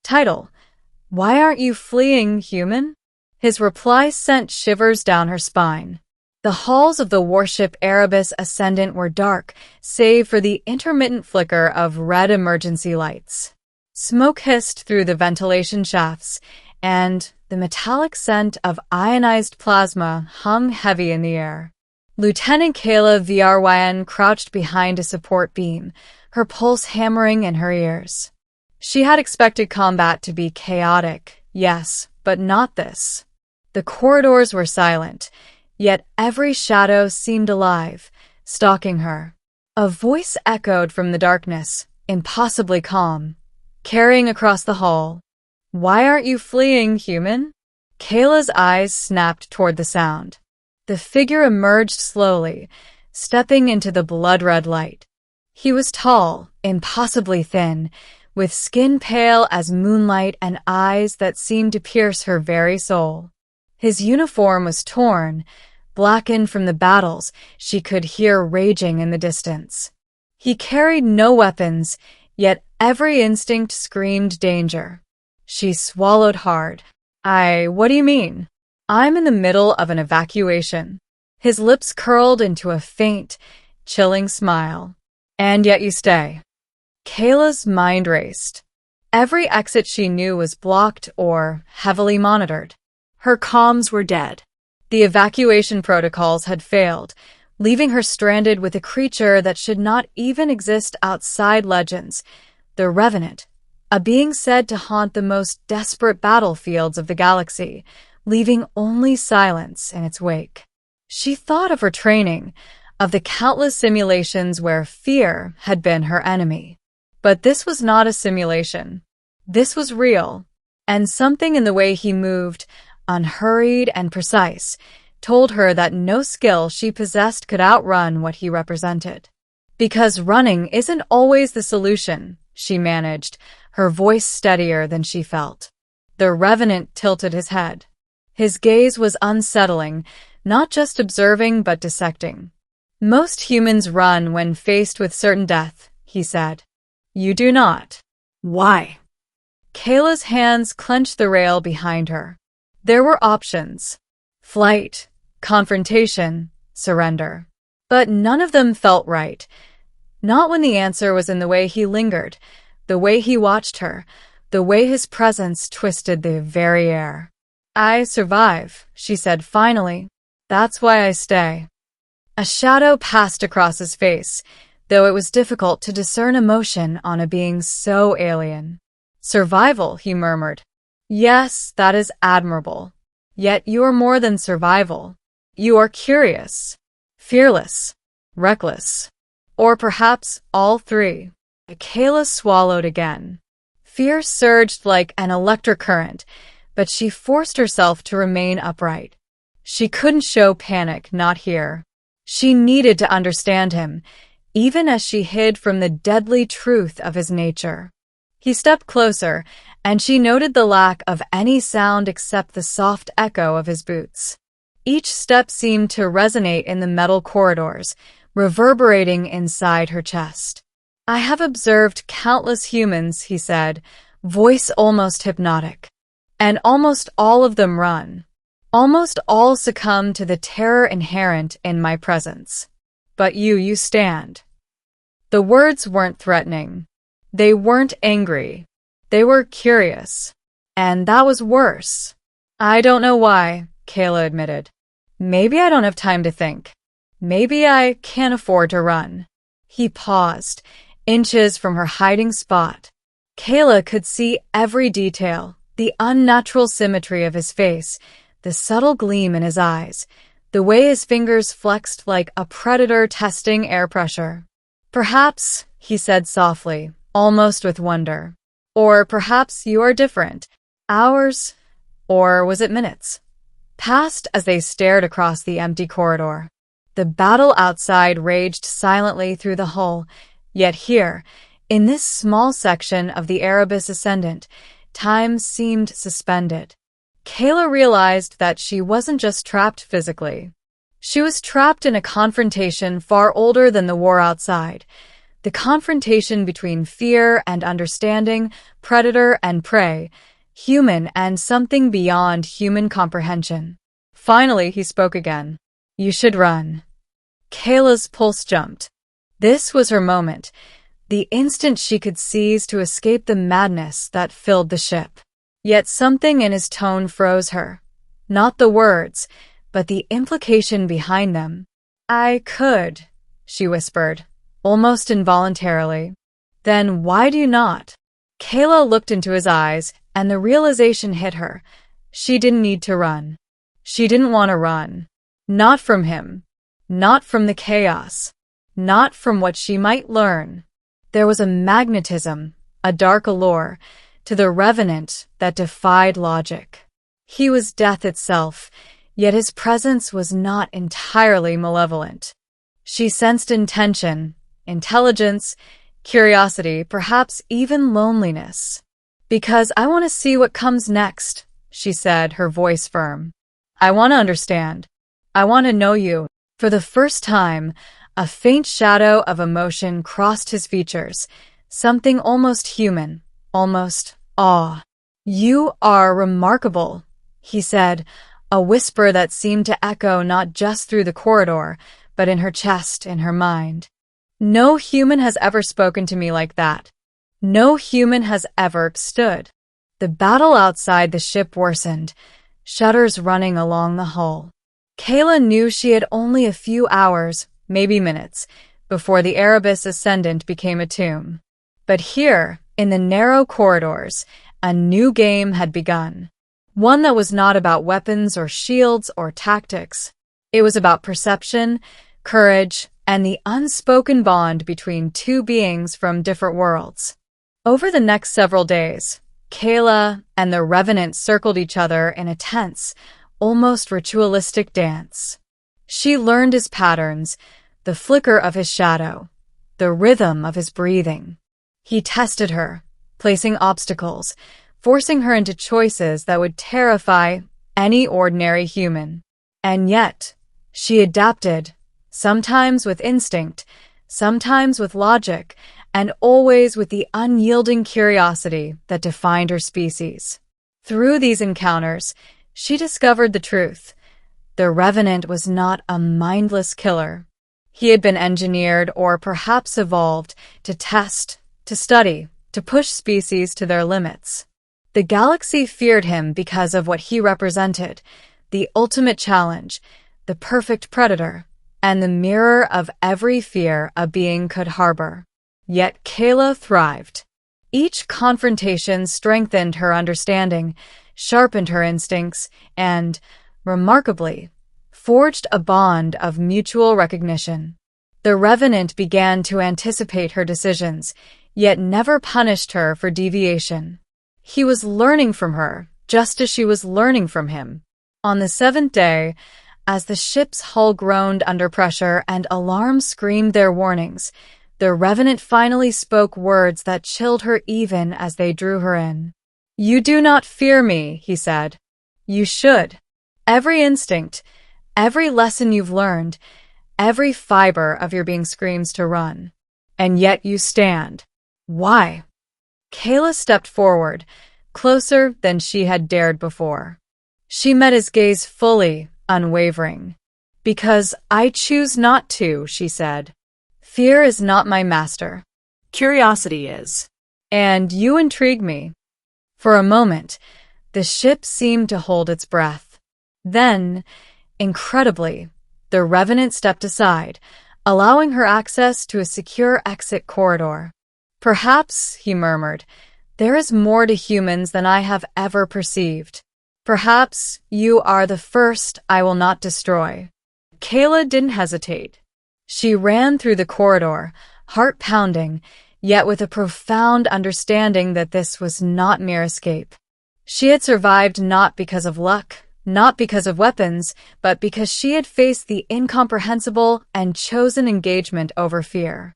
Title: Why Aren't You Fleeing, Human? His reply sent shivers down her spine. The halls of the warship Erebus Ascendant were dark, save for the intermittent flicker of red emergency lights. Smoke hissed through the ventilation shafts, and the metallic scent of ionized plasma hung heavy in the air. Lieutenant Kayla Vryn crouched behind a support beam, her pulse hammering in her ears. She had expected combat to be chaotic, yes, but not this. The corridors were silent, yet every shadow seemed alive, stalking her. A voice echoed from the darkness, impossibly calm, carrying across the hall. Why aren't you fleeing, human? Kayla's eyes snapped toward the sound. The figure emerged slowly, stepping into the blood-red light. He was tall, impossibly thin, with skin pale as moonlight and eyes that seemed to pierce her very soul. His uniform was torn, blackened from the battles she could hear raging in the distance. He carried no weapons, yet every instinct screamed danger. She swallowed hard. What do you mean? I'm in the middle of an evacuation. His lips curled into a faint, chilling smile. And yet you stay. Kayla's mind raced. Every exit she knew was blocked or heavily monitored. Her comms were dead. The evacuation protocols had failed, leaving her stranded with a creature that should not even exist outside legends, the Revenant, a being said to haunt the most desperate battlefields of the galaxy, leaving only silence in its wake. She thought of her training, of the countless simulations where fear had been her enemy. But this was not a simulation. This was real, and something in the way he moved, unhurried and precise, told her that no skill she possessed could outrun what he represented. Because running isn't always the solution, she managed, her voice steadier than she felt. The Revenant tilted his head. His gaze was unsettling, not just observing but dissecting. Most humans run when faced with certain death, he said. You do not. Why? Kayla's hands clenched the rail behind her. There were options. Flight, confrontation, surrender. But none of them felt right. Not when the answer was in the way he lingered, the way he watched her, the way his presence twisted the very air. I survive, she said finally. That's why I stay. A shadow passed across his face, though it was difficult to discern emotion on a being so alien. Survival, he murmured. Yes, that is admirable. Yet you are more than survival. You are curious, fearless, reckless. Or perhaps all three. Kayla swallowed again. Fear surged like an electric current, but she forced herself to remain upright. She couldn't show panic, not here. She needed to understand him, even as she hid from the deadly truth of his nature. He stepped closer, and she noted the lack of any sound except the soft echo of his boots. Each step seemed to resonate in the metal corridors, reverberating inside her chest. I have observed countless humans, he said, voice almost hypnotic. And almost all of them run. Almost all succumb to the terror inherent in my presence. But you stand. The words weren't threatening. They weren't angry. They were curious. And that was worse. I don't know why, Kayla admitted. Maybe I don't have time to think. Maybe I can't afford to run. He paused, inches from her hiding spot. Kayla could see every detail, the unnatural symmetry of his face, the subtle gleam in his eyes, the way his fingers flexed like a predator testing air pressure. Perhaps, he said softly, almost with wonder. Or perhaps you are different. Hours, or was it minutes? Passed as they stared across the empty corridor. The battle outside raged silently through the hull, yet here, in this small section of the Erebus Ascendant, time seemed suspended. Kayla realized that she wasn't just trapped physically. She was trapped in a confrontation far older than the war outside, The confrontation between fear and understanding, predator and prey, human and something beyond human comprehension. Finally, he spoke again. You should run. Kayla's pulse jumped. This was her moment, the instant she could seize to escape the madness that filled the ship. Yet something in his tone froze her. Not the words, but the implication behind them. I could, she whispered, almost involuntarily. Then why do you not? Kayla looked into his eyes, and the realization hit her. She didn't need to run. She didn't want to run. Not from him. Not from the chaos. Not from what she might learn. There was a magnetism, a dark allure, to the revenant that defied logic. He was death itself, yet his presence was not entirely malevolent. She sensed intention, intelligence, curiosity, perhaps even loneliness. Because I want to see what comes next, she said, her voice firm. I want to understand. I want to know you. For the first time, a faint shadow of emotion crossed his features, something almost human, almost awe. You are remarkable, he said, a whisper that seemed to echo not just through the corridor, but in her chest, in her mind. No human has ever spoken to me like that. No human has ever stood. The battle outside the ship worsened, shudders running along the hull. Kayla knew she had only a few hours, maybe minutes, before the Erebus Ascendant became a tomb. But here, in the narrow corridors, a new game had begun. One that was not about weapons or shields or tactics. It was about perception, courage, and the unspoken bond between two beings from different worlds. Over the next several days, Kayla and the Revenant circled each other in a tense, almost ritualistic dance. She learned his patterns, the flicker of his shadow, the rhythm of his breathing. He tested her, placing obstacles, forcing her into choices that would terrify any ordinary human. And yet, she adapted, sometimes with instinct, sometimes with logic, and always with the unyielding curiosity that defined her species. Through these encounters, she discovered the truth. The Revenant was not a mindless killer. He had been engineered or perhaps evolved to test, to study, to push species to their limits. The galaxy feared him because of what he represented, the ultimate challenge, the perfect predator, and the mirror of every fear a being could harbor. Yet Kayla thrived. Each confrontation strengthened her understanding, sharpened her instincts, and, remarkably, forged a bond of mutual recognition. The Revenant began to anticipate her decisions, yet never punished her for deviation. He was learning from her, just as she was learning from him. On the seventh day, as the ship's hull groaned under pressure and alarms screamed their warnings, the Revenant finally spoke words that chilled her even as they drew her in. You do not fear me, he said. You should. Every instinct, every lesson you've learned, every fiber of your being screams to run. And yet you stand. Why? Kayla stepped forward, closer than she had dared before. She met his gaze fully, unwavering. Because I choose not to, she said. Fear is not my master. Curiosity is. And you intrigue me. For a moment, the ship seemed to hold its breath. Then, incredibly, the Revenant stepped aside, allowing her access to a secure exit corridor. Perhaps, he murmured, there is more to humans than I have ever perceived. Perhaps you are the first I will not destroy. Kayla didn't hesitate. She ran through the corridor, heart pounding, yet with a profound understanding that this was not mere escape. She had survived not because of luck, not because of weapons, but because she had faced the incomprehensible and chosen engagement over fear.